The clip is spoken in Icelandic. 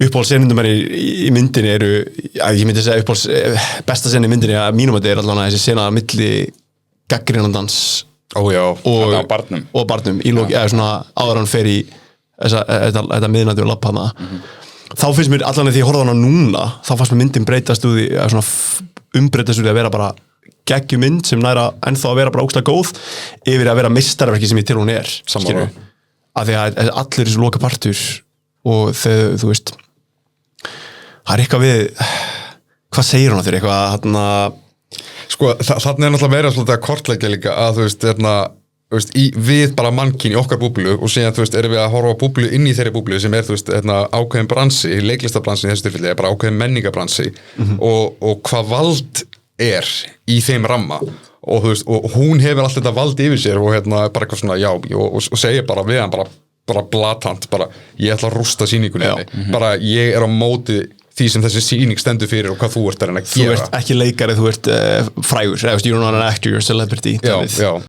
uppáhaldssenundum í myndinni eru, ég myndi segja besta sen í myndinni að mínum að þetta allan þessi sena milli gagnrýnandans og barnum í lóki, eða svona áður hann fer í þetta miðnætti og labba hana þá finnst mér allan því ég horfði á hana núna þá fannst mér myndin breytast úr því að svona umbreytast úr því að vera bara geggjumynd sem næra ennþá að vera bara ógeðslega góð yfir að vera meistarverki sem ég til hún skilur af því að allir þessu loka partur og þegar þú veist það eitthvað við hvað segir hún að þér eitthvað sko þarna náttúrulega verið svolítið að kortleggja líka að þú veist við bara mannkyn í okkar búblu og síðan þú veist erum við að horfa á búblu inn í þeirri búblu sem þú veist ákveðin bransi, leiklistabransi í þessu tilfelli bara ákveðin menningabransi og hvað vald í þeim ramma og þú veist og hún hefur alltaf þetta vald yfir sér og bara eitthvað svona og segir bara við hann bara blatant ég ætla að rústa sýningunni bara ég á móti því sem þessi sýning stendur fyrir og hvað þú ert að reyna að gera. Þú ert ekki leikari, þú ert frægur, you're not an actor, you're a celebrity. Já.